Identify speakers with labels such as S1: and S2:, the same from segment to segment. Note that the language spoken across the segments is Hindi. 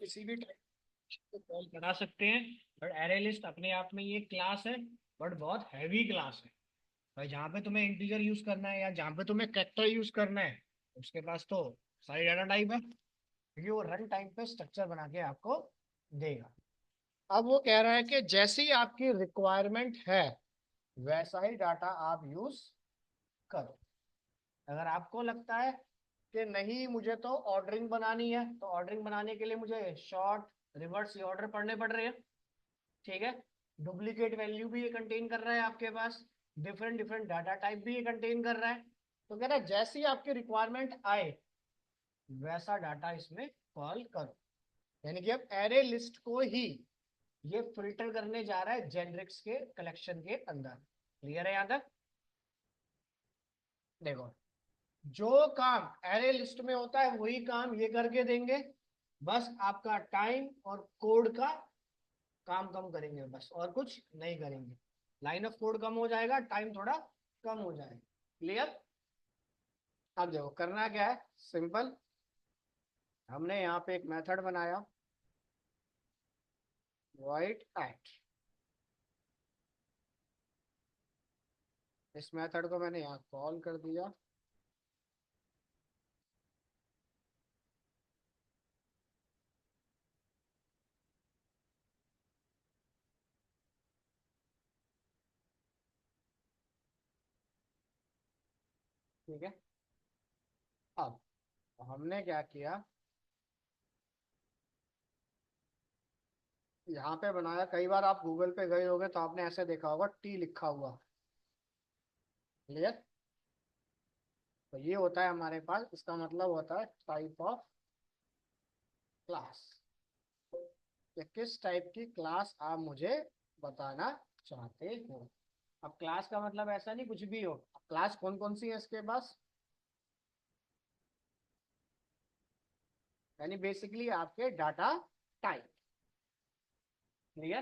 S1: किसी भी टाइप को कॉल करा सकते हैं। बट एरे लिस्ट अपने आप में ये क्लास है, बट बहुत हैवी क्लास है भाई। जहाँ पे तुम्हें इंटीजर यूज करना है या जहाँ पे तुम्हें कैरेक्टर यूज करना है, उसके पास तो सारी डाटा टाइप है, क्योंकि वो रन टाइम पे स्ट्रक्चर बना के आपको देगा। अब वो कह रहा है कि जैसी आपकी रिक्वायरमेंट है वैसा ही डाटा आप यूज करो। अगर आपको लगता है कि नहीं मुझे तो ऑर्डरिंग बनानी है, तो ऑर्डरिंग बनाने के लिए मुझे शॉर्ट, रिवर्स, ये ऑर्डर पढ़ने पड़ रहे हैं, ठीक है। डुप्लीकेट वैल्यू भी ये कंटेन कर रहा है आपके पास, डिफरेंट डिफरेंट डाटा टाइप भी ये कंटेन कर रहा है। तो कह रहा है जैसी आपकी रिक्वायरमेंट आए वैसा डाटा इसमें कॉल करो। यानी कि अब एरे लिस्ट को ही ये फिल्टर करने जा रहा है जेनरिक्स के कलेक्शन के अंदर। क्लियर है यहां तक? देखो, जो काम एरे लिस्ट में होता है वही काम ये करके देंगे, बस आपका टाइम और कोड का काम कम करेंगे, बस और कुछ नहीं करेंगे। लाइन ऑफ कोड कम हो जाएगा, टाइम थोड़ा कम हो जाएगा। क्लियर? अब देखो करना क्या है, सिंपल। हमने यहाँ पे एक मेथड बनाया, वॉइड एट। इस मेथड को मैंने यहाँ कॉल कर दिया। ठीक है। अब हमने क्या किया, यहाँ पे बनाया। कई बार आप गूगल पे गए होगे तो आपने ऐसे देखा होगा टी लिखा हुआ। क्लियर? तो ये होता है हमारे पास, इसका मतलब होता है टाइप ऑफ क्लास। कि किस टाइप की क्लास आप मुझे बताना चाहते हो। अब क्लास का मतलब ऐसा नहीं कुछ भी हो। अब क्लास कौन कौन सी है इसके पास, यानी बेसिकली आपके डाटा टाइप। क्लियर?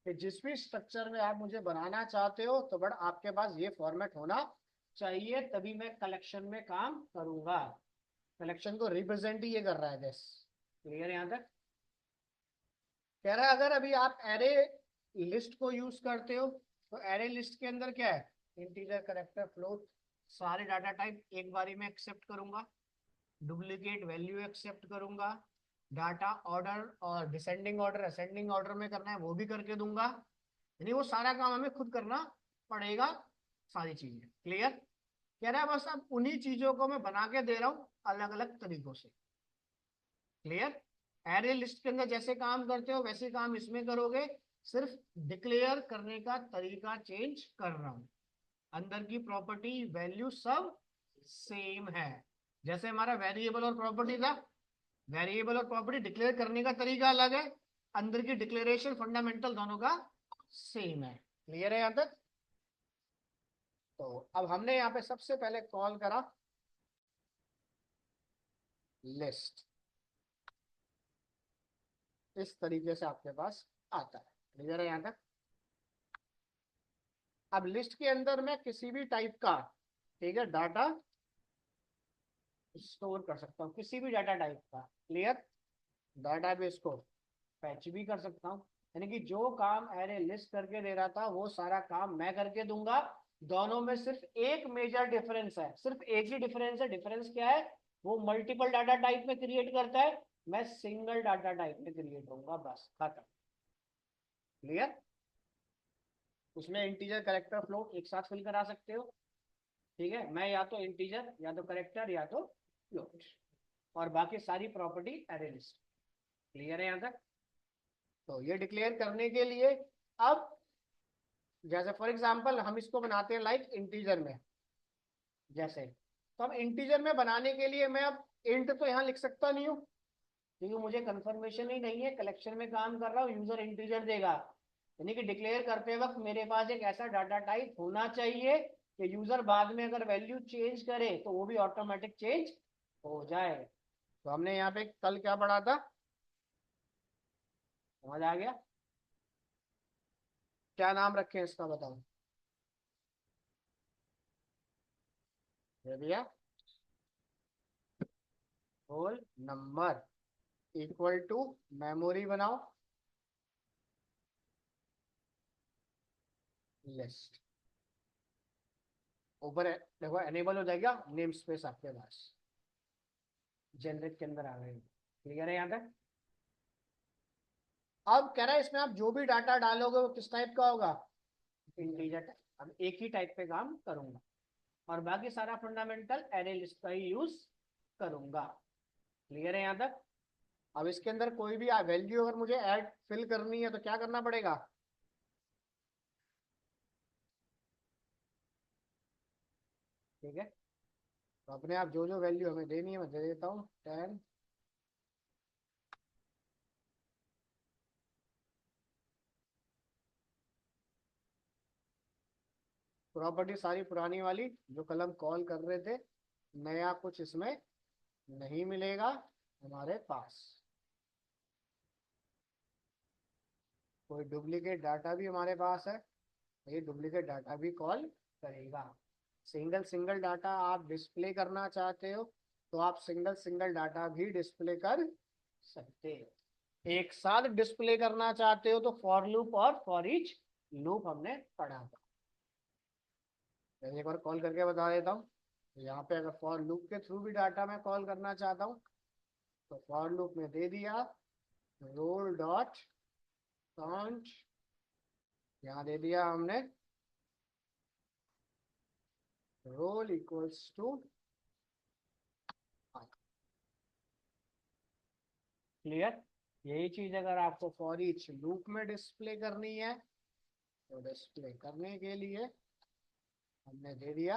S1: कि जिस भी स्ट्रक्चर में आप मुझे बनाना चाहते हो तो बट आपके पास ये फॉर्मेट होना चाहिए, तभी मैं कलेक्शन में काम करूंगा। कलेक्शन को रिप्रेजेंट ही ये कर रहा है दिस। क्लियर है यहां तक? कह रहा है अगर अभी आप एरे लिस्ट को यूज करते हो तो एरे लिस्ट के अंदर क्या है, इंटीजर, कैरेक्टर, फ्लोट, सारे डाटा टाइप एक बारी में एक्सेप्ट करूंगा। डुप्लीकेट वैल्यू एक्सेप्ट करूंगा। डाटा ऑर्डर और डिसेंडिंग ऑर्डर असेंडिंग ऑर्डर में करना है वो भी करके दूंगा। यानी वो सारा काम हमें खुद करना पड़ेगा, सारी चीजें। क्लियर? कह रहा है बस अब उन्हीं चीजों को मैं बना के दे रहा हूं अलग अलग तरीकों से। क्लियर? एरे लिस्ट के अंदर जैसे काम करते हो वैसे काम इसमें करोगे, सिर्फ डिक्लेयर करने का तरीका चेंज कर रहा हूं। अंदर की प्रॉपर्टी वैल्यू सब सेम है। जैसे हमारा वेरिएबल और प्रॉपर्टी था, वेरिएबल और प्रॉपर्टी डिक्लेयर करने का तरीका अलग है, अंदर की डिक्लेरेशन फंडामेंटल दोनों का सेम है। क्लियर है यहां तक? तो अब हमने यहाँ पे सबसे पहले कॉल करा लिस्ट। इस तरीके से आपके पास आता है। क्लियर है यहां तक? अब लिस्ट के अंदर मैं किसी भी टाइप का, ठीक है, डाटा स्टोर कर सकता हूँ, किसी भी डाटा टाइप का। क्लियर? डाटा बेस को फैच भी कर सकता हूँ। यानी कि जो काम एरे लिस्ट करके दे रहा था वो सारा काम मैं करके दूंगा। दोनों में सिर्फ एक मेजर डिफरेंस है, सिर्फ एक ही डिफरेंस है। डिफरेंस क्या है? वो मल्टीपल डाटा टाइप में क्रिएट करता है, मैं सिंगल डाटा टाइप में क्रिएट होऊंगा, बस खत्म। क्लियर? उसमें इंटीजर, कैरेक्टर, फ्लोट एक साथ फिल करा सकते हो। ठीक है, मैं या तो इंटीजर या तो कैरेक्टर या तो फ्लोट, और बाकी सारी प्रॉपर्टी एरे लिस्ट। क्लियर है यहां तक? तो ये डिक्लेयर करने के लिए अब जैसे फॉर एग्जांपल हम इसको बनाते हैं लाइक इंटीजर में, जैसे तो अब इंटीजर में बनाने के लिए मैं अब इंट तो यहाँ लिख सकता नहीं हूँ, क्योंकि मुझे कंफर्मेशन ही नहीं है, कलेक्शन में काम कर रहा हूँ, यूजर इंटीजर देगा। यानी कि डिक्लेयर करते वक्त मेरे पास एक ऐसा डाटा टाइप होना चाहिए कि यूजर बाद में अगर वैल्यू चेंज करे तो वो भी ऑटोमेटिक चेंज हो जाए। तो हमने यहाँ पे कल क्या पढ़ा था, समझ आ गया? क्या नाम रखें इसका बताओ ये भैया? Whole number. Equal to memory बनाओ लिस्ट। ऊपर देखो एनेबल हो जाएगा नेम स्पेस आपके पास, जनरेट के अंदर आ गए। क्लियर है यहाँ तक? अब कह रहा है इसमें आप जो भी डाटा डालोगे वो किस टाइप का होगा, इंटीजर टाइप। अब एक ही टाइप पे काम करूंगा और बाकी सारा फंडामेंटल एरे लिस्ट का ही यूज करूंगा। क्लियर है यहाँ तक? अब इसके अंदर कोई भी वैल्यू अगर मुझे ऐड फिल करनी है तो क्या करना पड़ेगा, ठीक है? तो अपने आप जो जो वैल्यू हमें देनी है मैं दे देता हूँ 10। प्रॉपर्टी सारी पुरानी वाली जो कल हम कॉल कर रहे थे, नया कुछ इसमें नहीं मिलेगा हमारे पास। कोई डुप्लीकेट डाटा भी हमारे पास है, ये डुप्लीकेट डाटा भी कॉल करेगा। सिंगल सिंगल डाटा आप डिस्प्ले करना चाहते हो तो आप सिंगल सिंगल डाटा भी डिस्प्ले कर सकते हो। एक साथ डिस्प्ले करना चाहते हो तो फॉर लूप और फॉर ईच लूप हमने पढ़ा था। मैं एक बार कॉल करके बता देता हूँ। यहाँ पे अगर फॉर लूप के थ्रू भी डाटा मैं कॉल करना चाहता हूँ तो फॉर लूप में दे दिया रोल डॉट काउंट, यहाँ दे दिया हमने रोल इक्वल्स टू। क्लियर? यही चीज अगर आपको फॉर ईच लूप में डिस्प्ले करनी है तो डिस्प्ले करने के लिए हमने दे दिया।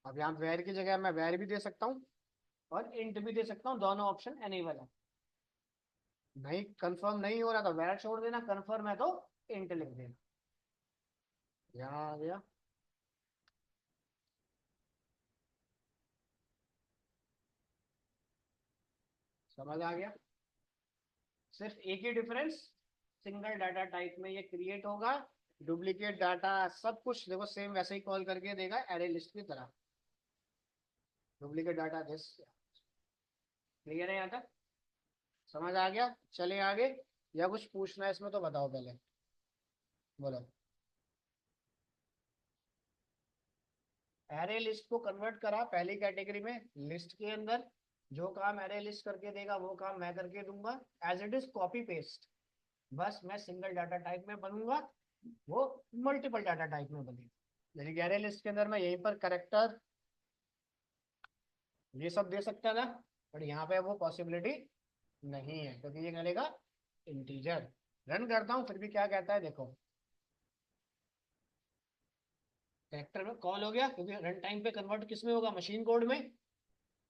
S1: अब यहाँ वेर की जगह मैं वेर भी दे सकता हूँ और इंट भी दे सकता हूँ, दोनों ऑप्शन एनेबल है। नहीं कंफर्म नहीं हो रहा तो वेर छोड़ देना, कंफर्म है तो इंट लिख देना। यहाँ आ गया। समझ आ गया? सिर्फ एक ही डिफरेंस, सिंगल डाटा टाइप में ये क्रिएट होगा। डुप्लीकेट डाटा सब कुछ देखो सेम वैसे ही कॉल करके देगा एरे लिस्ट की तरह। Duplicate data this. क्लियर है यहाँ तक? समझ आ गया? चले आगे, या कुछ पूछना है इसमें तो बताओ पहले, बोलो। एरे लिस्ट को कन्वर्ट करा पहली कैटेगरी में, लिस्ट के अंदर जो काम एरे लिस्ट करके देगा वो काम मैं करके दूंगा। As it is copy paste, बस मैं सिंगल डाटा टाइप में बनूंगा, वो मल्टीपल डाटा टाइप में बनेगा। यानी कि एरे लिस्ट के अंदर मैं यहीं पर करेक्टर ये सब दे सकता था, बट यहाँ पे वो पॉसिबिलिटी नहीं है क्योंकि ये करेगा इंटीजर। रन करता हूँ फिर भी क्या कहता है देखो, कैरेक्टर में कॉल हो गया क्योंकि रन टाइम पे कन्वर्ट किस में होगा, मशीन कोड में।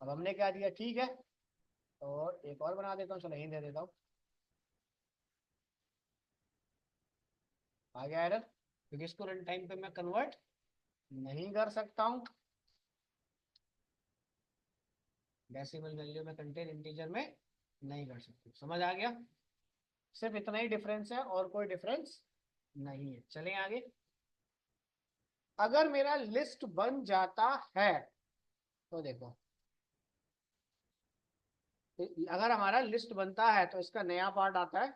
S1: अब हमने क्या दिया, ठीक है, और एक और बना देता हूँ, चलो यहीं दे देता हूँ। आ गया एरर क्योंकि इसको रन टाइम पे मैं कन्वर्ट नहीं कर सकता हूँ, डेसिमल वैल्यू में कंटेन इंटीजर में नहीं कर सकती। समझ आ गया? सिर्फ इतना ही डिफरेंस है और कोई डिफरेंस नहीं है। चलें आगे। अगर मेरा लिस्ट बन जाता है तो देखो, अगर हमारा लिस्ट बनता है तो इसका नया पार्ट आता है,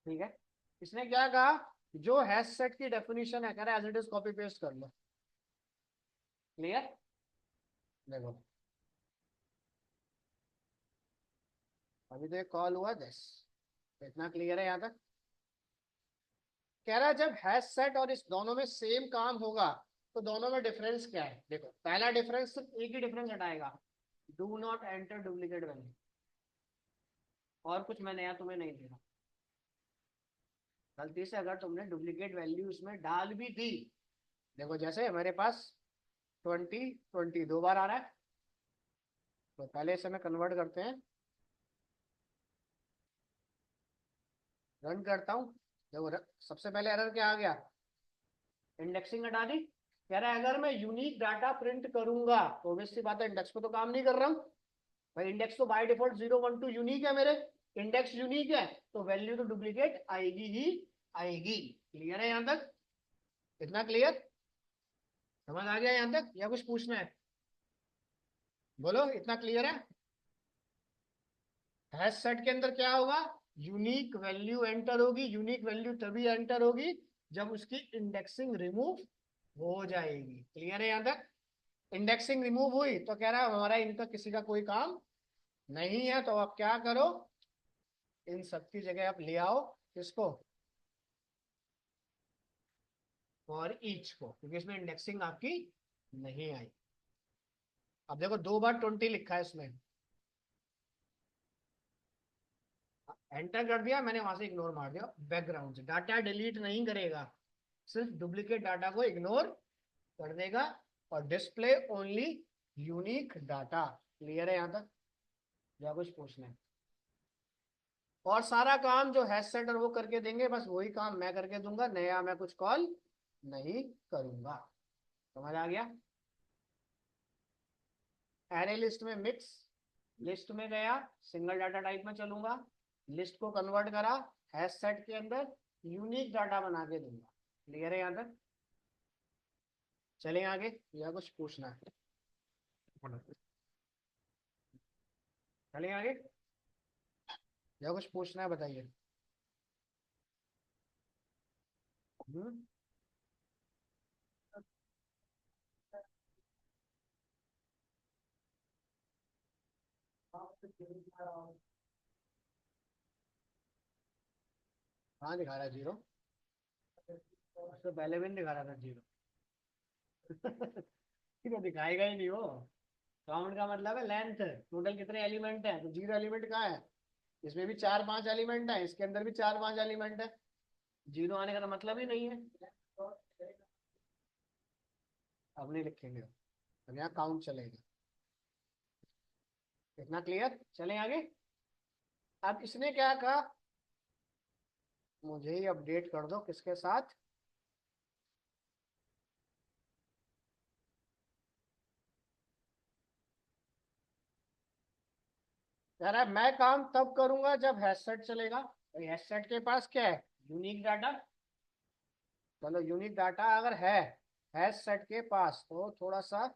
S1: ठीक है? इसने क्या कहा, जो हैश सेट की डेफिनेशन है कह रहा है as it is copy paste कर लो। क्लियर? देखो अभी तो एक कॉल हुआ दिस, इतना क्लियर है यहाँ तक? कह रहा है जब हैश सेट और इस दोनों में सेम काम होगा तो दोनों में डिफरेंस क्या है। देखो पहला डिफरेंस, सिर्फ एक ही डिफरेंस हटाएगा, do not enter duplicate value, और कुछ मैं नया तुम्हें नहीं दे रहा। गलती से अगर तुमने डुप्लीकेट वैल्यू इसमें डाल भी दी, देखो जैसे मेरे पास 20 दो बार आ रहा है, तो पहले इसे मैं कन्वर्ट करते हैं, रन करता हूँ। देखो सबसे पहले एरर क्या आ गया, इंडेक्सिंग हटा दी। कह रहा है अगर मैं यूनिक डाटा प्रिंट करूंगा तो ऑब्वियस सी बात है इंडेक्स पे तो काम नहीं कर रहा हूँ भाई, इंडेक्स तो बाय डिफॉल्ट 0 1 2 यूनिक है मेरे, इंडेक्स यूनिक है तो वैल्यू तो डुप्लीकेट आएगी ही आएगी। क्लियर है यहां तक? इतना क्लियर? समझ आ गया यहां तक या कुछ पूछना है? बोलो, इतना क्लियर है? हैश सेट के अंदर क्या होगा? यूनिक वैल्यू एंटर होगी। यूनिक वैल्यू तभी एंटर होगी जब उसकी इंडेक्सिंग रिमूव हो जाएगी। क्लियर है यहां तक? इंडेक्सिंग रिमूव हुई तो कह रहा है हमारा इनका किसी का कोई काम नहीं है, तो आप क्या करो, इन सब की जगह आप ले आओ किसको? और ईच को, क्योंकि इसमें इंडेक्सिंग आपकी नहीं आई। अब देखो 2 बार 20 लिखा है इसमें, एंटर कर दिया मैंने, वहां से इग्नोर मार दिया बैकग्राउंड से। डाटा डिलीट नहीं करेगा, सिर्फ डुप्लीकेट डाटा को इग्नोर कर देगा और display only unique data. Clear है यहां तक या कुछ पूछना है? और सारा काम जो हैश सेटर वो करके देंगे, बस वही काम मैं करके दूंगा, नया मैं कुछ कॉल नहीं करूंगा। समझ आ गया? एरे लिस्ट में मिक्स, लिस्ट में गया, सिंगल डाटा टाइप में चलूंगा, लिस्ट को कन्वर्ट करा, हैश सेट के अंदर यूनिक डाटा बना के दूंगा। क्लियर है यहां तक? चलें आगे या कुछ पूछना है? चलें आगे या कुछ पूछना है बताइए। हम्म। हाँ दिखा रहा है जीरो, उससे पहले भी नहीं दिखा रहा था जीरो। तो दिखाएगा ही नहीं वो। काउंट का मतलब है लेंथ, टोटल कितने एलिमेंट है, तो जीरो एलिमेंट कहाँ है? इसमें भी 4-5 एलिमेंट है, इसके अंदर भी 4-5 एलिमेंट है, जीरो आने का तो मतलब ही नहीं है। अब नहीं लिखेंगे, अब यहाँ काउंट चलेगा। इतना क्लियर? चलें आगे। अब इसने क्या कहा, मुझे ही अपडेट कर दो किसके साथ? कह रहा है मैं काम तब करूंगा जब हैशसेट चलेगा। भाई हैशसेट के पास क्या है? Unique data. चलो यूनिक डाटा अगर है हैशसेट के पास तो थोड़ा सा,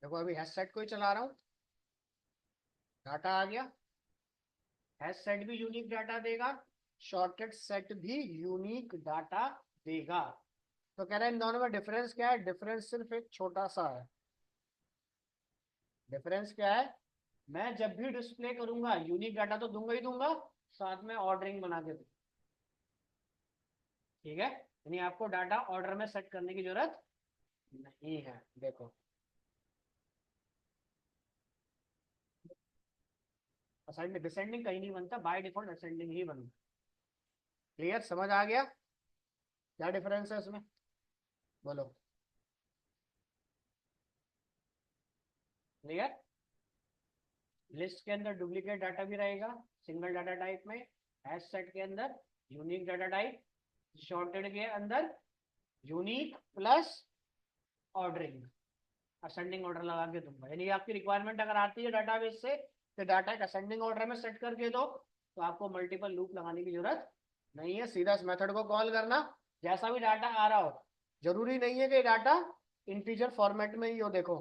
S1: देखो अभी हैशसेट को ही चला रहा हूँ, डाटा आ गया, हैशसेट भी यूनिक डाटा देगा, शॉर्टेड सेट भी यूनिक डाटा देगा। तो कह रहा है इन दोनों में डिफरेंस क्या है? डिफरेंस सिर्फ एक छोटा सा है। डिफरेंस क्या है? मैं जब भी डिस्प्ले करूंगा यूनिक डाटा तो दूंगा ही दूंगा, साथ में ऑर्डरिंग बना के दूंगा। ठीक है, यानी आपको डाटा ऑर्डर में सेट करने की जरूरत नहीं है। देखो असाइनमेंट डिसेंडिंग कहीं नहीं बनता, बाय डिफॉल्ट असेंडिंग ही बनता। क्लियर? समझ आ गया क्या डिफरेंस है इसमें? बोलो। क्लियर? लिस्ट के अंदर डुप्लीकेट डाटा भी रहेगा सिंगल डाटा टाइप में, हैश सेट के अंदर यूनिक डाटा टाइप, शॉर्टेड के अंदर unique plus ordering, ascending order लगा के दूंगा। यानी आपकी रिक्वायरमेंट अगर आती है डाटाबेस से तो डाटा एक असेंडिंग ऑर्डर में सेट करके दो, तो आपको मल्टीपल लूप लगाने की जरूरत नहीं है, सीधा इस मेथड को कॉल करना। जैसा भी डाटा आ रहा हो, जरूरी नहीं है कि डाटा इंटीजर फॉर्मेट में ही हो। देखो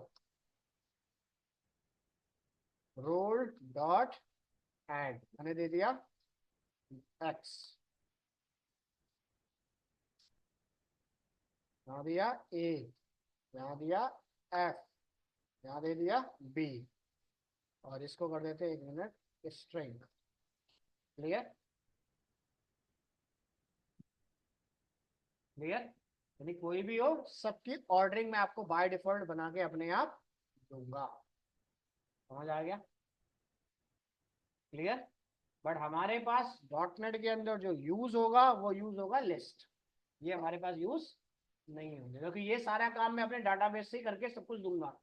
S1: रोल डॉट एड मैंने दे दिया एक्स, यहाँ दिया ए, यहाँ दिया एफ, यहाँ दे दिया बी, और इसको कर देते 1 मिनट स्ट्रिंग। क्लियर? क्लियर? यानी कोई भी हो सबकी ऑर्डरिंग में आपको बाय डिफॉल्ट बना के अपने आप दूंगा। समझ आ गया? क्लियर? बट हमारे पास डॉटनेट के अंदर जो यूज होगा वो यूज होगा लिस्ट, ये हमारे पास यूज नहीं होगा, क्योंकि ये सारा काम मैं अपने डाटाबेस से ही करके सब कुछ दूंगा।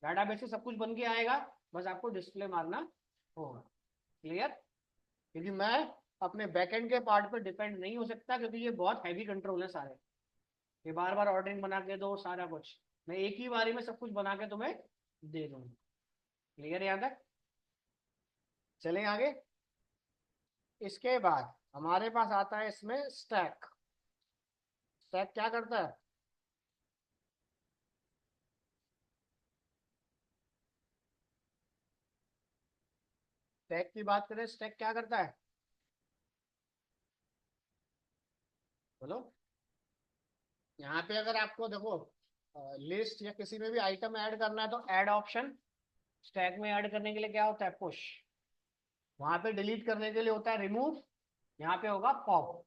S1: डाटाबेस से सब कुछ बन के आएगा, बस आपको डिस्प्ले मारना होगा। क्लियर? क्योंकि मैं अपने बैकएंड के पार्ट पर डिपेंड नहीं हो सकता, क्योंकि ये बहुत हैवी कंट्रोल है सारे। ये बार बार ऑर्डरिंग बना के दो सारा कुछ, मैं एक ही बारी में सब कुछ बना के तुम्हें दे दूंगा। क्लियर है यहाँ तक? चलें आगे। इसके बाद हमारे पास आता है इसमें स्टैक। स्टैक क्या करता है? स्टैक की बात करें, स्टैक क्या करता है? बोलो। यहाँ पे अगर आपको देखो लिस्ट या किसी में भी आइटम ऐड करना है तो ऐड ऑप्शन, स्टैक में ऐड करने के लिए क्या होता है? पुश। वहां पे डिलीट करने के लिए होता है रिमूव, यहाँ पे होगा पॉप।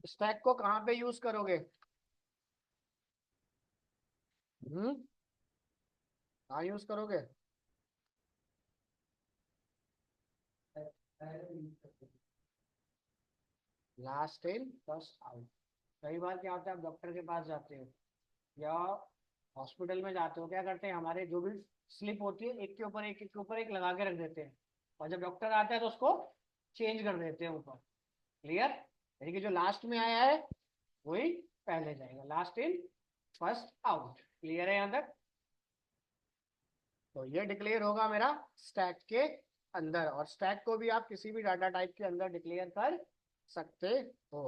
S1: स्टैक को कहाँ पे यूज करोगे? कहाँ यूज करोगे? Last in first out. कई बार क्या होता है, आप डॉक्टर के पास जाते हो या हॉस्पिटल में जाते हो, क्या करते हैं, हमारे जो भी स्लिप होती है एक के ऊपर एक, एक के ऊपर एक लगा के रख देते हैं, और जब डॉक्टर आता है तो उसको चेंज कर देते हैं ऊपर। क्लियर? यानी कि जो लास्ट में आया है वही पहले जाएगा, last in first out. Clear है यहाँ तक? तो ये डिक्लेयर होगा मेरा स्टैक के अंदर, और स्टैक को भी आप किसी भी डाटा टाइप के अंदर डिक्लेयर कर सकते हो।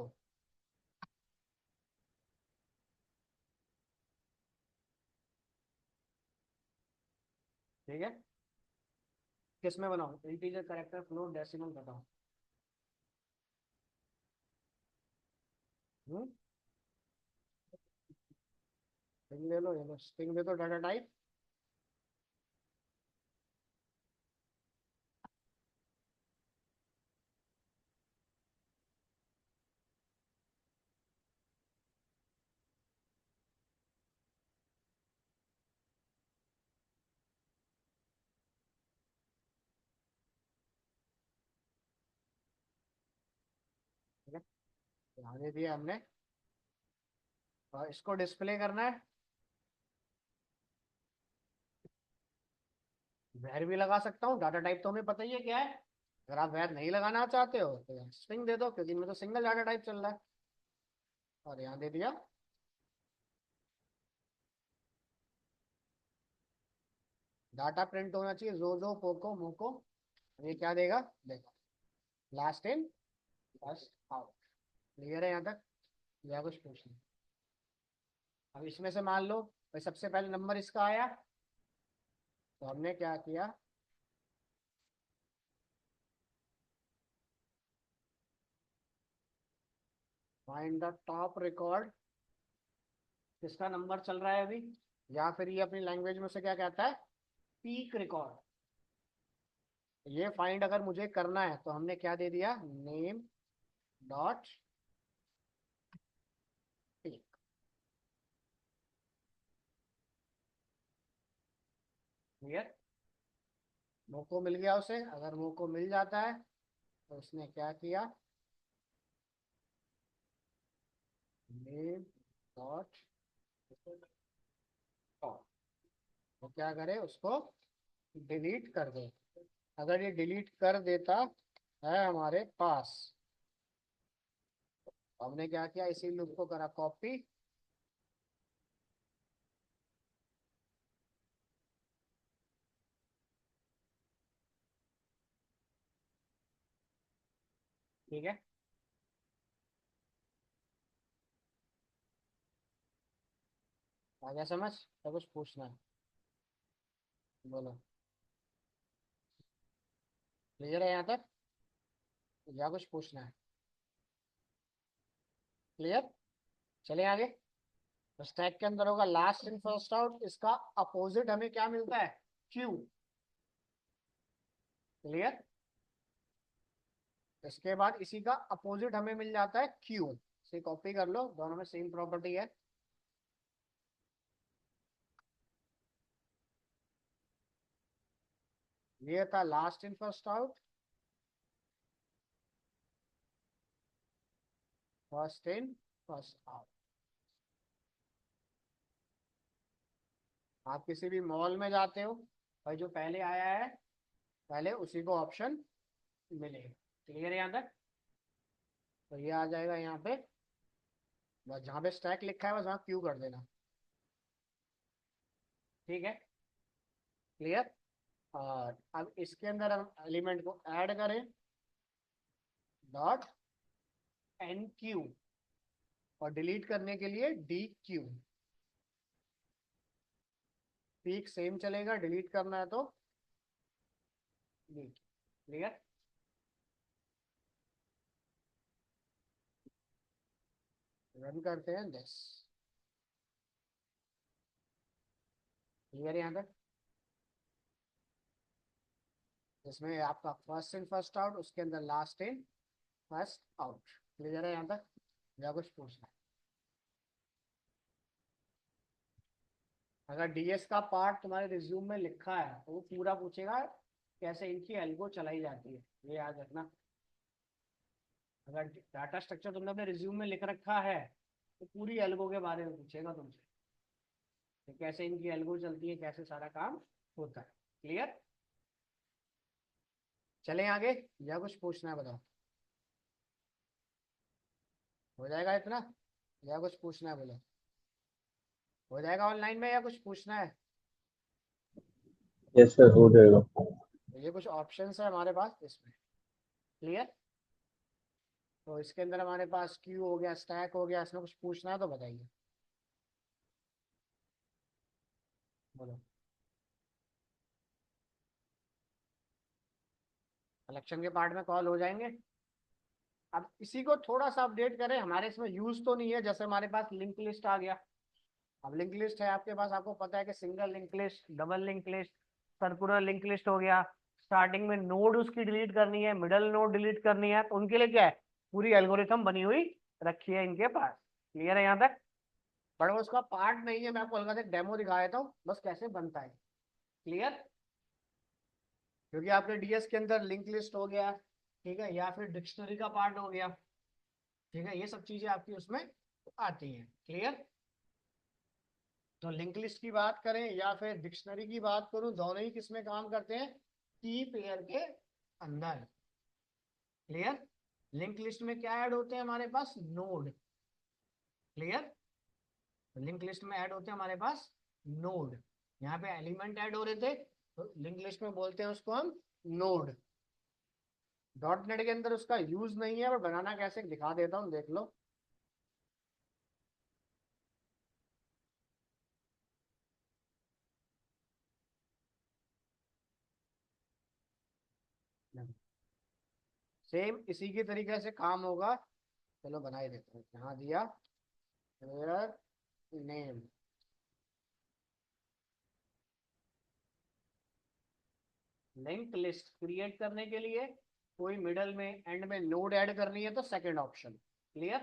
S1: ठीक है? किस में बनाऊं? इंटीजर, कैरेक्टर, फ्लोट, डेसिमल बताओ। हम्म स्ट्रिंग ले लो, ये लो स्ट्रिंग दे दो डाटा टाइप। ठीक है, यहाँ दे दिया हमने, और इसको डिस्प्ले करना है। वैर भी लगा सकता हूँ, डाटा टाइप तो हमें पता ही है क्या है। अगर आप वैर नहीं लगाना चाहते हो तो यहाँ स्ट्रिंग दे दो, क्योंकि इनमें तो सिंगल डाटा टाइप चल रहा है। और यहाँ दे दिया डाटा प्रिंट होना चाहिए, जो पोको मोको। ये क्या देगा? देखो, last in first out. Clear है यहाँ तक? या कुछ पूछना? अब इसमें से मान लो भाई सबसे पहले नंबर इसका आया, तो हमने क्या किया, फाइंड द टॉप रिकॉर्ड, किसका नंबर चल रहा है अभी, या फिर ये अपनी लैंग्वेज में से क्या कहता है, पीक रिकॉर्ड। ये फाइंड अगर मुझे करना है तो हमने क्या दे दिया, नेम डॉट पीक। क्लियर? मोको मिल गया उसे, अगर मोको मिल जाता है तो उसने क्या किया, नेम डॉट वो क्या करे, उसको डिलीट कर दे। अगर ये डिलीट कर देता है हमारे पास, तो हमने क्या किया, इसी लूप को करा कॉपी। ठीक है, आ गया समझ? तो कुछ पूछना है? बोलो। क्लियर है यहाँ तक? या कुछ पूछना है? क्लियर? चले आगे। तो स्टैक के अंदर होगा लास्ट इन फर्स्ट आउट, इसका अपोजिट हमें क्या मिलता है, क्यू। क्लियर? इसके बाद इसी का अपोजिट हमें मिल जाता है क्यू। इसे कॉपी कर लो, दोनों में सेम प्रॉपर्टी है। ये था last in first out, first in first out. आप किसी भी मॉल में जाते हो भाई, जो पहले आया है पहले उसी को ऑप्शन मिलेगा। क्लियर है यहाँ तक? तो ये आ जाएगा यहाँ पे बस जहाँ पे स्टैक लिखा है बस वहाँ क्यू कर देना। ठीक है, क्लियर। और अब इसके अंदर हम एलिमेंट को ऐड करें, डॉट एन क्यू, और डिलीट करने के लिए डी क्यू। पीक सेम चलेगा, डिलीट करना है तो डी। क्लियर। रन करते हैं दिस। क्लियर यहाँ तक। इसमें आपका फर्स्ट इन फर्स्ट आउट, उसके अंदर last in first out. Clear है यहाँ तक, या कुछ पूछना है? अगर डीएस का पार्ट तुम्हारे रिज्यूम में लिखा है तो वो पूरा पूछेगा कैसे इनकी एल्गो चलाई जाती है, ये याद रखना। अगर डाटा स्ट्रक्चर तुमने अपने रिज्यूम में लिख रखा है तो पूरी एल्गो के बारे में पूछेगा तुमसे कि कैसे इनकी एल्गो चलती है, कैसे सारा काम होता है। क्लियर। चलें आगे, या कुछ पूछना है बताओ? हो जाएगा इतना, या कुछ पूछना है बोलो? हो जाएगा ऑनलाइन में, या कुछ पूछना है?
S2: यस सर, हो जाएगा।
S1: तो ये कुछ ऑप्शंस है हमारे पास इसमें। क्लियर। तो इसके अंदर हमारे पास क्यू हो गया, स्टैक हो गया, इसमें कुछ पूछना है तो बताइए, बोलो। कलेक्शन के पार्ट में कॉल हो जाएंगे। अब इसी को थोड़ा सा अपडेट करें, हमारे इसमें यूज तो नहीं है, जैसे हमारे पास लिंक लिस्ट आ गया। अब लिंक लिस्ट है आपके पास, आपको पता है कि single link list, double link list, circular link list हो गया। स्टार्टिंग में नोड उसकी डिलीट करनी है, मिडल नोड डिलीट करनी है, तो उनके लिए क्या है, पूरी एल्गोरिथम बनी हुई रखी है इनके पास। क्लियर है यहाँ तक? बट वो उसका पार्ट नहीं है, मैं आपको हल्का सा डेमो दिखा देता हूँ बस कैसे बनता है। क्लियर। क्योंकि आपके डीएस के अंदर लिंक लिस्ट हो गया, ठीक है, या फिर डिक्शनरी का पार्ट हो गया, ठीक है, ये सब चीजें आपकी उसमें आती हैं। क्लियर। तो लिंक लिस्ट की बात करें या फिर डिक्शनरी की बात करूं, दोनों ही किसमें काम करते हैं, की पेयर के अंदर। क्लियर। लिंक लिस्ट में क्या ऐड होते हैं हमारे पास, नोड। क्लियर। लिंक लिस्ट में ऐड होते हैं हमारे पास नोड। यहाँ पे एलिमेंट ऐड हो रहे थे तो लिंक लिस्ट में बोलते हैं उसको हम नोड। डॉट नेट के अंदर उसका यूज नहीं है, पर बनाना कैसे दिखा देता हूँ, देख लो। सेम इसी की तरीके से काम होगा। चलो बना ही देते हैं, यहाँ दिया नेम। लिंक लिस्ट क्रिएट करने के लिए कोई मिडल में एंड में नोड ऐड करनी है तो सेकंड ऑप्शन। क्लियर।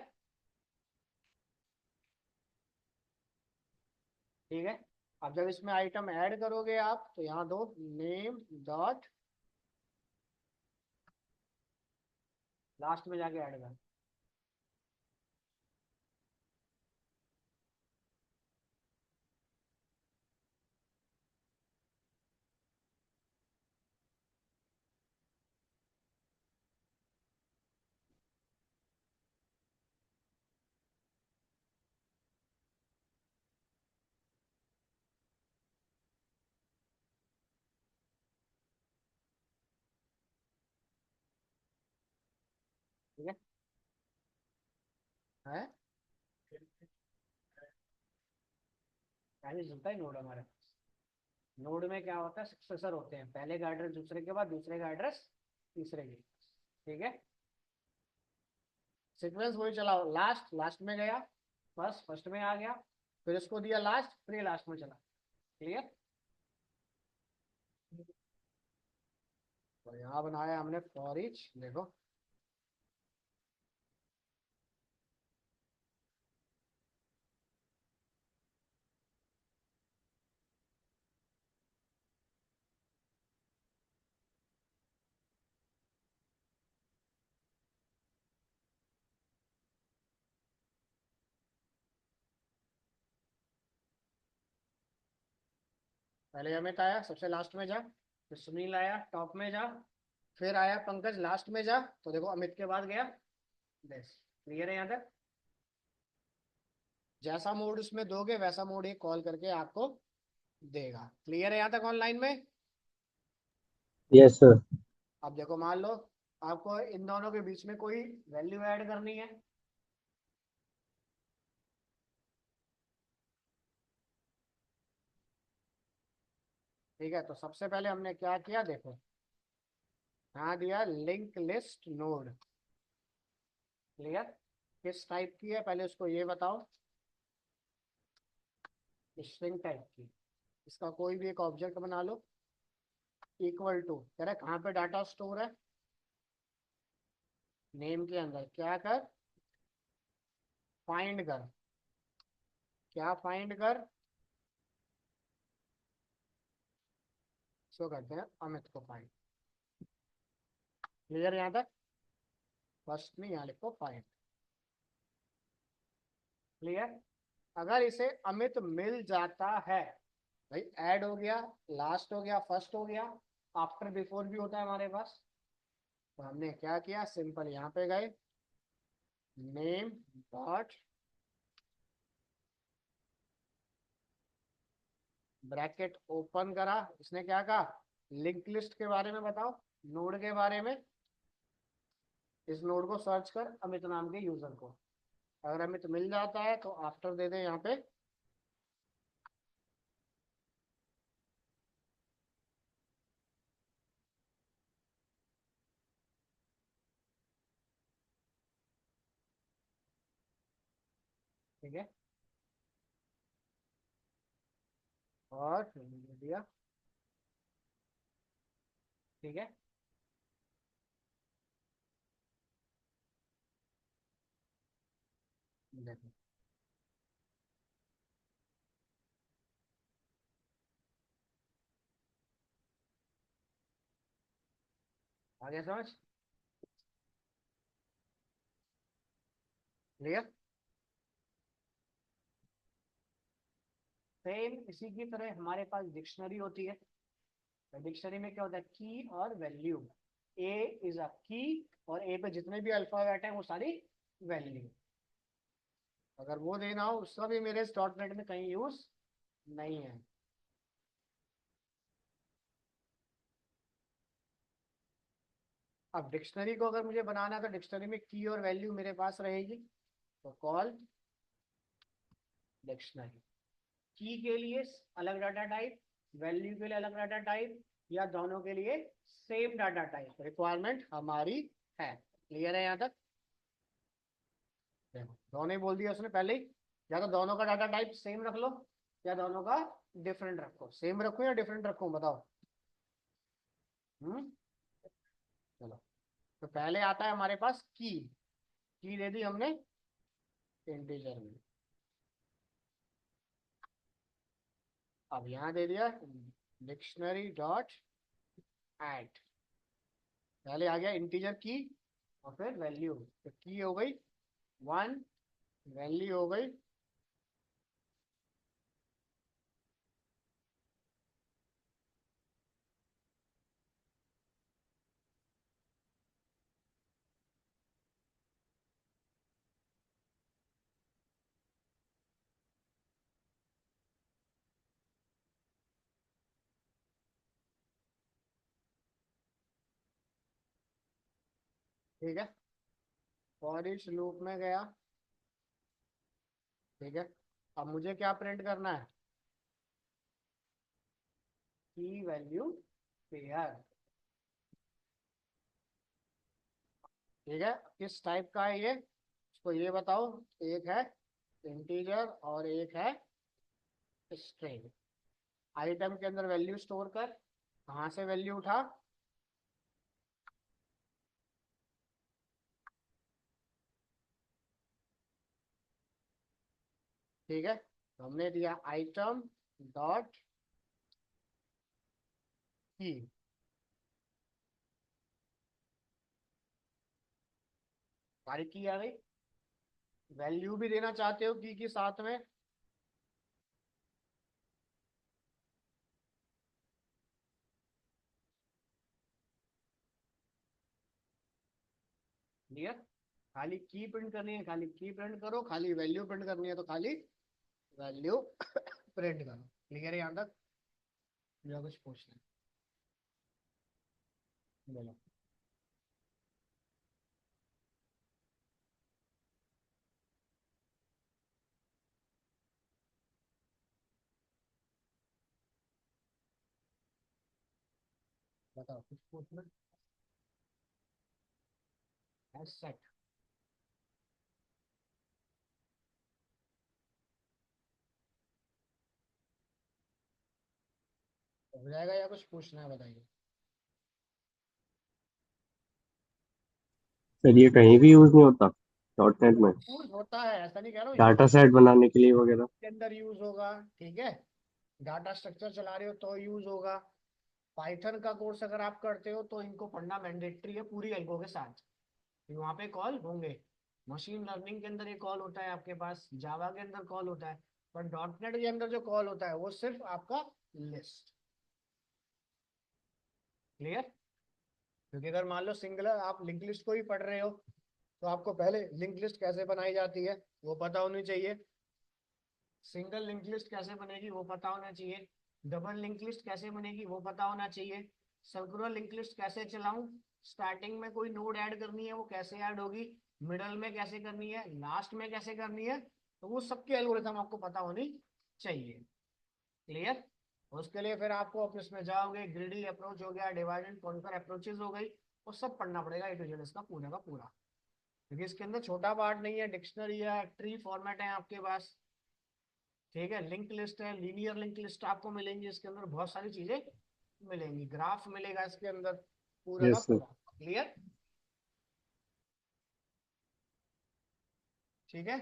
S1: ठीक है। अब जब इसमें आइटम ऐड करोगे आप तो यहाँ दो नेम डॉट, लास्ट में जाके ऐड कर। ठीक है, पहले चलता है नोड हमारे पास। नोड में क्या होता है, सक्सेसर होते हैं, पहले का एड्रेस दूसरे के बाद, दूसरे का एड्रेस तीसरे के। ठीक है, सीक्वेंस वही चलाओ, लास्ट लास्ट में गया, फर्स्ट फर्स्ट में आ गया, फिर इसको दिया लास्ट, फिर ये लास्ट में चला। क्लियर। तो यहाँ बनाया हमने फॉर ईच, देखो। पहले अमित आया, सबसे लास्ट में जा, फिर सुनील आया टॉप में जा, फिर आया पंकज लास्ट में जा, तो देखो अमित के बाद गया। बस क्लियर है यहाँ तक। जैसा मोड उसमें दोगे वैसा मोड ये कॉल करके आपको देगा। क्लियर है यहाँ तक ऑनलाइन में?
S2: Yes sir.
S1: अब देखो, मान लो आपको इन दोनों के बीच में कोई वैल्यू ऐड करनी है। ठीक है, तो सबसे पहले हमने क्या किया देखो, यहाँ दिया लिंक लिस्ट नोड। क्लियर? किस टाइप की है पहले उसको ये बताओ। स्ट्रिंग टाइप की। इसका कोई भी एक ऑब्जेक्ट बना लो। इक्वल टू कह रहा है कहाँ पे डाटा स्टोर है, नेम के अंदर। क्या कर, फाइंड कर। क्या फाइंड कर, इसको करते हैं अमित को फाइंड। क्लियर यहाँ तक? फर्स्ट में यहाँ लिखो फाइंड। क्लियर? अगर इसे अमित मिल जाता है, भाई ऐड हो गया, लास्ट हो गया, फर्स्ट हो गया, आफ्टर बिफोर भी होता है हमारे पास। तो हमने क्या किया, सिंपल यहाँ पे गए, नेम डॉट ब्रैकेट ओपन करा। इसने क्या कहा, लिंक लिस्ट के बारे में बताओ, नोड के बारे में। इस नोड को सर्च कर अमित नाम के यूजर को। अगर अमित मिल जाता है तो आफ्टर दे दे यहाँ पे। ठीक है, और फिर दे दिया। ठीक है, देखो आगे समझ। क्लियर? सेम इसी की तरह हमारे पास डिक्शनरी होती है। डिक्शनरी में क्या होता है, की और वैल्यू। ए इज अ की, और ए पे जितने भी अल्फाबेट हैं वो सारी वैल्यू। अगर वो देना हो उसका भी मेरे डॉट नेट में कहीं यूज नहीं है। अब डिक्शनरी को अगर मुझे बनाना है तो डिक्शनरी में की और वैल्यू मेरे पास रहेगी, तो कॉल डिक्शनरी। की के लिए अलग डाटा टाइप, वैल्यू के लिए अलग डाटा टाइप, या दोनों के लिए सेम डाटा टाइप रिक्वायरमेंट हमारी है। क्लियर है यहाँ तक? देखो दोनों ही बोल दिया उसने पहले ही। या तो दोनों का डाटा टाइप सेम रख लो, या दोनों का डिफरेंट रखो। सेम रखो या डिफरेंट रखो बताओ। चलो, तो पहले आता है हमारे पास की दे दी हमने इंटीजर में। अब यहाँ दे दिया डिक्शनरी डॉट ऐड। पहले आ गया इंटीजर की और फिर वैल्यू। तो की हो गई 1, वैल्यू हो गई ठीक है, फॉर ईच लूप में गया। ठीक है, अब मुझे क्या प्रिंट करना है, की वैल्यू पेयर। ठीक है, किस टाइप का है ये, इसको ये बताओ। एक है इंटीजर और एक है स्ट्रिंग। आइटम के अंदर वैल्यू स्टोर कर, कहाँ से वैल्यू उठा, ठीक है, तो हमने दिया आइटम डॉट की। सारी की आ गई। वैल्यू भी देना चाहते हो की साथ में, क्लियर? खाली की प्रिंट करनी है खाली की प्रिंट करो, खाली वैल्यू प्रिंट करनी है तो खाली वैल्यू प्रिंट करो। क्लियर है यहाँ तक? या कुछ पूछना है? बोलो। बताओ कुछ पूछना है? सेट हो जाएगा या कुछ पूछना है? बताइए।
S2: सर ये कहीं भी यूज नहीं होता डॉट नेट में,
S1: यूज होता है, ऐसा नहीं कह रहा हूँ
S2: डाटा
S1: यूज
S2: सेट बनाने के लिए वगैरह?
S1: के अंदर यूज होगा। ठीक है, डाटा स्ट्रक्चर चला रहे हो तो यूज होगा। पाइथन का कोर्स अगर आप करते हो तो इनको पढ़ना मैंडेटरी है पूरी एल्गो के साथ, वहाँ पे कॉल होंगे। मशीन लर्निंग के अंदर ये कॉल होता है आपके पास, जावा के अंदर कॉल होता है, पर डॉट नेट के अंदर जो कॉल होता है वो सिर्फ आपका लिस्ट। क्लियर? क्योंकि अगर मान लो सिंगलर आप लिंक लिस्ट को ही पढ़ रहे हो तो आपको पहले लिंक लिस्ट कैसे बनाई जाती है वो पता होनी चाहिए। सिंगल लिंक लिस्ट कैसे बनेगी वो पता होना चाहिए। डबल लिंक लिस्ट कैसे बनेगी वो पता होना चाहिए। सर्कुलर लिंक लिस्ट कैसे चलाऊं, स्टार्टिंग में कोई नोड ऐड करनी है वो कैसे ऐड होगी, मिडल में कैसे करनी है, लास्ट में कैसे करनी है, तो वो सबके एल्गोरिथम आपको पता होनी चाहिए। क्लियर? उसके लिए फिर आपको ऑफिस में जाओगे, ग्रिडी अप्रोच हो गया, डिवाइड एंड कॉन्कर अप्रोचेज हो गई, वो सब पढ़ना पड़ेगा ए टू जेड इसका पूरा का पूरा। क्योंकि इसके अंदर छोटा पार्ट नहीं है, डिक्शनरी है, ट्री फॉर्मेट है आपके पास। ठीक है, लिंक लिस्ट है, लीनियर लिंक लिस्ट आपको मिलेंगी इसके अंदर, बहुत सारी चीजें मिलेंगी, ग्राफ मिलेगा इसके अंदर पूरा का
S2: यस सर।
S1: पूरा। क्लियर? ठीक है,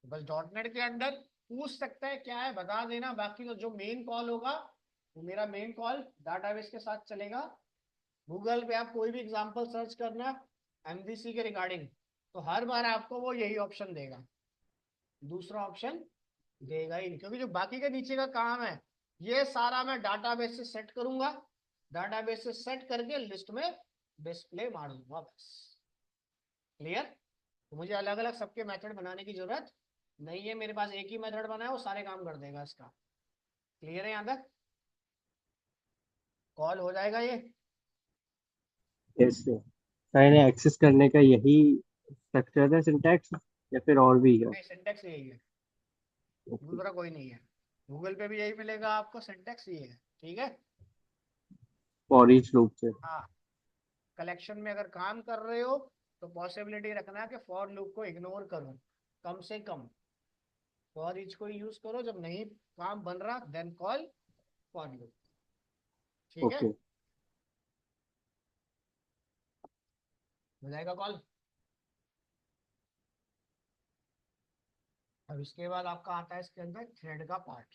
S1: बस डॉट नेट के अंदर पूछ सकता है क्या है बता देना, बाकी तो जो मेन कॉल होगा वो मेरा मेन कॉल डाटाबेस के साथ चलेगा। गूगल पे आप कोई भी एग्जांपल सर्च करना एमवीसी के रिगार्डिंग तो हर बार आपको वो यही ऑप्शन देगा, दूसरा ऑप्शन देगा ही नहीं। क्योंकि जो बाकी के नीचे का काम है ये सारा मैं डाटाबेस से सेट करूंगा, डाटाबेस से सेट करके लिस्ट में डिस्प्ले मारूंगा बस। क्लियर? तो मुझे अलग अलग सबके मेथड बनाने की जरूरत नहीं है, मेरे पास एक ही मेथड बना है वो सारे काम कर देगा इसका। क्लियर है यहाँ तक? कॉल हो जाएगा ये?
S2: Yes sir. सर इन्हें एक्सेस करने का यही स्ट्रक्चर है, सिंटैक्स, या फिर और भी है?
S1: नहीं, सिंटेक्स यही है,
S2: ओके।
S1: दूसरा कोई नहीं है। गूगल पे भी यही मिलेगा आपको, सिंटेक्स ये है। ठीक है।
S2: फॉर ईच लूप से।
S1: हाँ, कलेक्शन में अगर काम कर रहे हो तो पॉसिबिलिटी रखना कि फॉर लूप को इग्नोर करूं, कम से कम फॉर ईच को यूज करो, जब नहीं काम बन रहा देन कॉल फॉर लूप। ठीक है,
S2: ओके।
S1: हो जाएगा कॉल। अब इसके बाद आपका आता है इसके अंदर थ्रेड का पार्ट।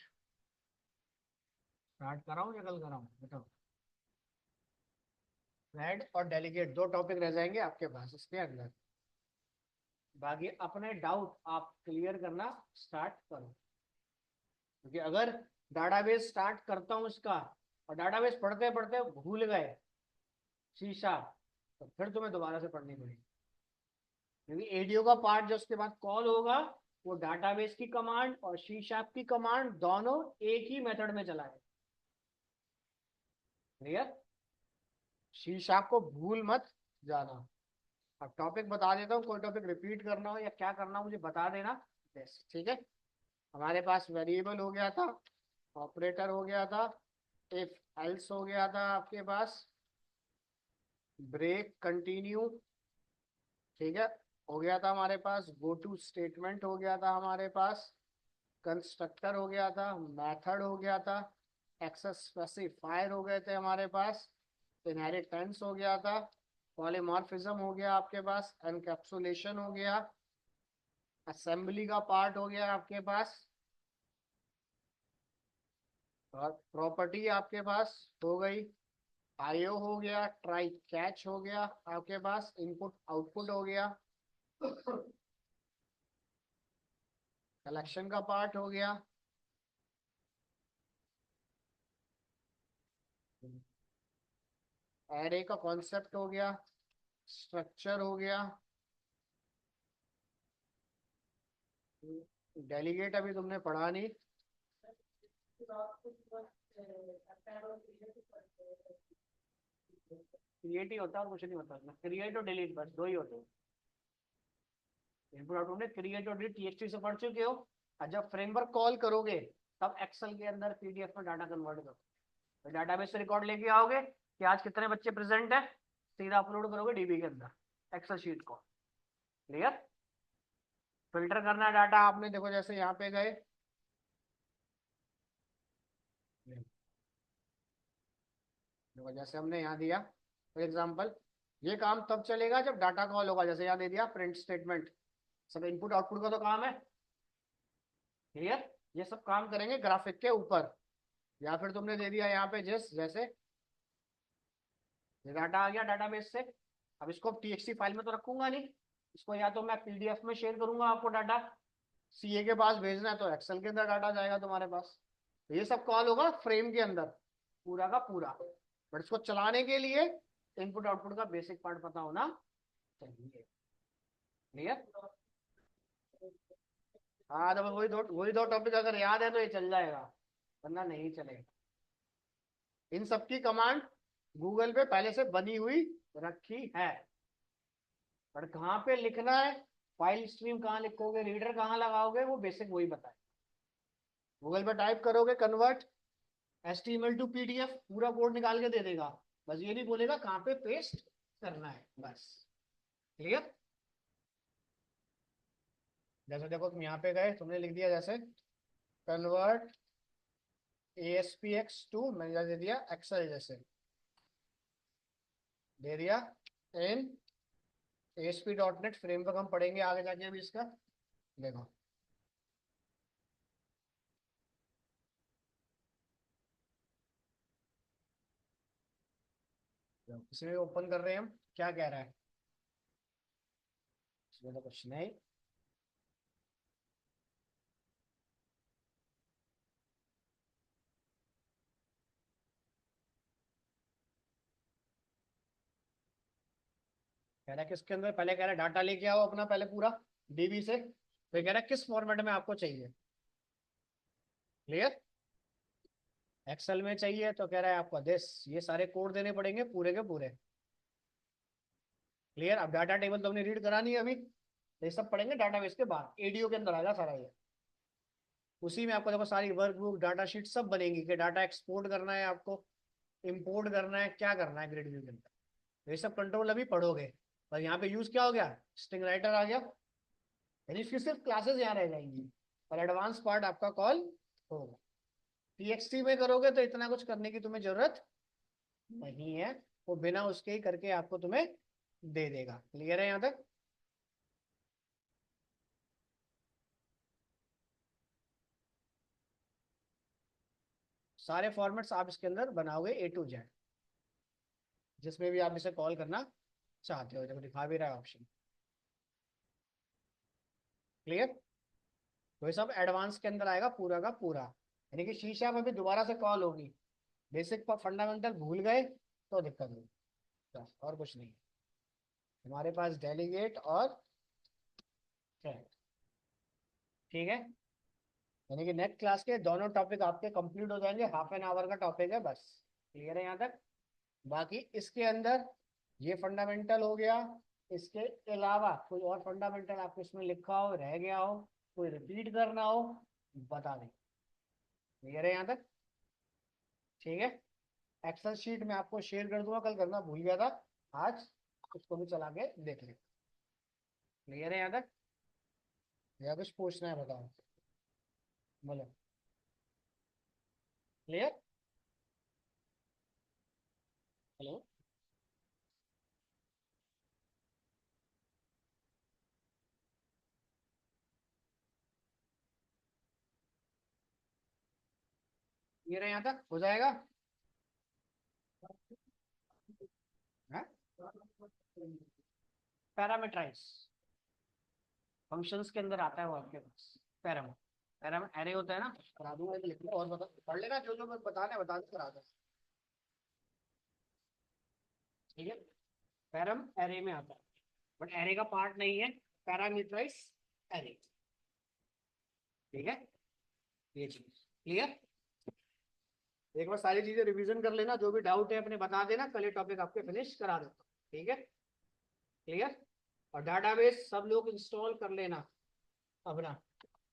S1: स्टार्ट कराऊं या कल कराऊं बताओ? थ्रेड और डेलीगेट दो टॉपिक रह जाएंगे आपके पास इसके अंदर, बाकी अपने डाउट आप क्लियर करना स्टार्ट करो। क्योंकि अगर डाटाबेस स्टार्ट करता हूँ इसका और डाटाबेस पढ़ते पढ़ते भूल गए शीशा, तो फिर तुम्हें दोबारा से पढ़नी पड़ेगी। क्योंकि एडीओ का पार्ट जो उसके बाद कॉल होगा वो डाटाबेस की कमांड और सी शार्प की कमांड दोनों एक ही मेथड में चलाए। क्लियर? सी शार्प को भूल मत जाना। अब टॉपिक बता देता हूँ, कोई टॉपिक रिपीट करना हो या क्या करना हो मुझे बता देना बस। ठीक है, हमारे पास वेरिएबल हो गया था, ऑपरेटर हो गया था, इफ एल्स हो गया था आपके पास, ब्रेक कंटिन्यू, ठीक है, हो गया था हमारे पास, गो टू स्टेटमेंट हो गया था हमारे पास, कंस्ट्रक्टर हो गया था, मेथड हो गया था, एक्सेस स्पेसिफायर हो गए थे हमारे पास, इनहेरिटेंस हो गया था, पॉलीमॉर्फिज्म हो गया आपके पास, एनकैप्सुलेशन हो गया, असेंबली का पार्ट हो गया आपके पास, और प्रॉपर्टी आपके पास हो गई, आईओ हो गया, ट्राई कैच हो गया आपके पास, इनपुट आउटपुट हो गया, कलेक्शन का पार्ट हो गया, एरे का कॉन्सेप्ट हो गया, स्ट्रक्चर हो गया, डेलीगेट अभी तुमने पढ़ा नहीं। क्रिएट ही होता है और कुछ नहीं होता, क्रिएट और डिलीट बस दो ही होते हैं। इनपुट आउटपुट में क्रिएट और डिलीट टीएक्सटी से पढ़ चुके हो। और जब फ्रेमवर्क कॉल करोगे तब एक्सेल के अंदर पीडीएफ में डाटा कन्वर्ट करो, तो डाटाबेस से रिकॉर्ड लेके आओगे कि आज कितने बच्चे प्रेजेंट है, सीधा अपलोड करोगे डीबी के अंदर एक्सेल शीट को। क्लियर। फिल्टर करना है डाटा आपने, देखो जैसे यहाँ पे गए, देखो जैसे हमने यहाँ दिया फॉर एग्जाम्पल, ये काम तब चलेगा जब डाटा कॉल होगा, जैसे यहाँ दे दिया प्रिंट स्टेटमेंट, सब इनपुट आउटपुट का तो काम है। क्लियर। ये सब काम करेंगे ग्राफिक के ऊपर। या फिर तुमने दे दिया यहाँ पे जैसे ये डाटा आ गया डाटाबेस से, अब इसको टीएक्सटी फाइल में तो रखूंगा नहीं, इसको या तो मैं पीडीएफ में शेयर करूंगा आपको डाटा, सीए के पास भेजना है तो एक्सेल के अंदर डाटा जाएगा तुम्हारे पास। तो ये सब कॉल होगा फ्रेम के अंदर पूरा का पूरा, बट इसको चलाने के लिए इनपुट आउटपुट का बेसिक पार्ट पता होना चाहिए। क्लियर। हाँ तो वही दो टॉपिक अगर याद है तो ये चल जाएगा, वरना नहीं चलेगा। इन सबकी कमांड गूगल पे पहले से बनी हुई रखी है, पर कहाँ पे लिखना है, फाइल स्ट्रीम कहाँ लिखोगे, रीडर कहाँ लगाओगे, वो बेसिक वही बताए। गूगल पे टाइप करोगे कन्वर्ट HTML टू पीडीएफ, पूरा कोड निकाल के दे देगा, बस ये नहीं बोलेगा कहाँ पे पेस्ट करना है बस। क्लियर। जैसे देखो तुम यहाँ पे गए, तुमने लिख दिया जैसे कन्वर्ट ASPX टू, मैंने दे दिया एक्सेल, जैसे दे दिया इन ASP.NET फ्रेमवर्क, हम पढ़ेंगे आगे जाके अभी इसका। देखो इसमें ओपन कर रहे हैं हम, क्या कह रहा है इसमें, तो कुछ नहीं। कह रहा है किसके अंदर, पहले कह रहा है डाटा लेके आओ अपना पहले पूरा डीबी से, फिर कह रहा है किस फॉर्मेट में आपको चाहिए। क्लियर। एक्सेल में चाहिए तो कह रहा है आपको दिस, ये सारे कोड देने पड़ेंगे पूरे के पूरे। क्लियर। अब डाटा टेबल तो हमने रीड करा नहीं अभी, तो ये सब पढ़ेंगे डाटाबेस के बाद, एडीओ के अंदर आएगा सारा ये। उसी में आपको देखो सारी वर्क बुक डाटा शीट सब बनेगी कि डाटा एक्सपोर्ट करना है आपको, इंपोर्ट करना है, क्या करना है ग्रिड व्यू के अंदर, तो ये सब कंट्रोल अभी पढ़ोगे। पर यहाँ पे यूज क्या हो गया, स्ट्रिंग राइटर आ गया, यानी इसकी सिर्फ क्लासेस यहाँ रह जाएंगी और एडवांस पार्ट आपका कॉल होगा। टीएक्सटी में करोगे तो इतना कुछ करने की तुम्हें जरूरत नहीं है, वो बिना उसके ही करके आपको तुम्हें दे देगा। क्लियर है यहाँ तक। सारे फॉर्मेट्स आप इसके अंदर बनाओगे A to Z, जिसमें भी आप इसे कॉल करना चाहते हो, देखो दिखा भी रहा है ऑप्शन। क्लियर। तो ये सब एडवांस के अंदर आएगा पूरा का पूरा, यानी कि शीशा में भी दोबारा से कॉल होगी, बेसिक फंडामेंटल भूल गए तो दिक्कत होगी, बस और कुछ नहीं। हमारे पास डेलीगेट और थ्रेड, ठीक है, यानी कि नेक्स्ट क्लास के दोनों टॉपिक आपके कंप्लीट हो जाएंगे, हाफ एन आवर का टॉपिक है बस। क्लियर है यहाँ तक। बाकी इसके अंदर ये फंडामेंटल हो गया, इसके अलावा कोई और फंडामेंटल आपको इसमें लिखा हो, रह गया हो, कोई रिपीट करना हो, बता दें। क्लियर है यहाँ तक। ठीक है। एक्सेल शीट में आपको शेयर कर दूंगा, कल करना भूल गया था, आज उसको भी चला के देख ले। क्लियर है यहाँ तक, या कुछ पूछना है बताओ, बोलो। क्लियर। हेलो। क्लियर है यहाँ तक, हो जाएगा। पैरामीटराइज फंक्शंस के अंदर आता है वो आपके पास, पैराम पैराम एरे होता है ना, करा दूंगा, लिख लो और बता पढ़ लेना, जो जो मैं बताने बता दूँ करा दो। ठीक है। पैराम एरे में आता है, बट एरे का पार्ट नहीं है, पैरामीटराइज एरे। ठीक है, ये चीज क्लियर। एक बार सारी चीजें रिवीजन कर लेना, जो भी डाउट है अपने बता देना, कल ये टॉपिक आपके फिनिश करा देता हूँ, ठीक है क्लियर। और डाटाबेस सब लोग इंस्टॉल कर लेना अपना,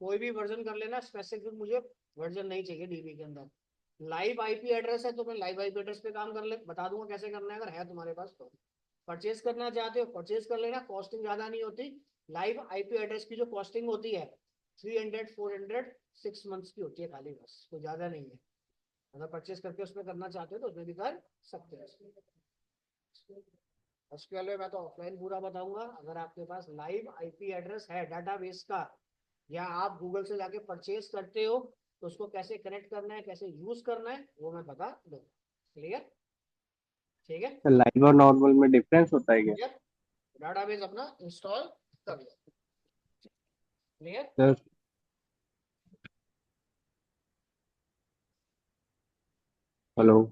S1: कोई भी वर्जन कर लेना, स्पेसिफिक मुझे वर्जन नहीं चाहिए डीबी के अंदर। लाइव आईपी एड्रेस है तो मैं लाइव आईपी एड्रेस पे काम कर ले, बता दूंगा कैसे करना है, अगर है तुम्हारे पास तो। परचेज करना चाहते हो परचेज कर लेना, कॉस्टिंग ज्यादा नहीं होती। लाइव आईपी एड्रेस की जो कॉस्टिंग होती है 300 400 6 मंथ्स की होती है खाली, बस कोई ज्यादा नहीं है। अगर परचेज करके उसमें करना चाहते हो तो उसमें भी कर सकते हैं। उसके अलावा मैं तो ऑफलाइन पूरा बताऊंगा। अगर आपके पास लाइव आईपी एड्रेस है डाटाबेस का, या आप गूगल से जाके परचेज करते हो, तो उसको कैसे कनेक्ट करना है, कैसे यूज करना है, वो मैं बता दूंगा। क्लियर, ठीक है
S2: तो लाइव और नॉर्मल में डिफरेंस होता है क्या?
S1: क्लियर। डाटाबेस अपना इंस्टॉल कर लो, क्लियर।
S2: Sir hello.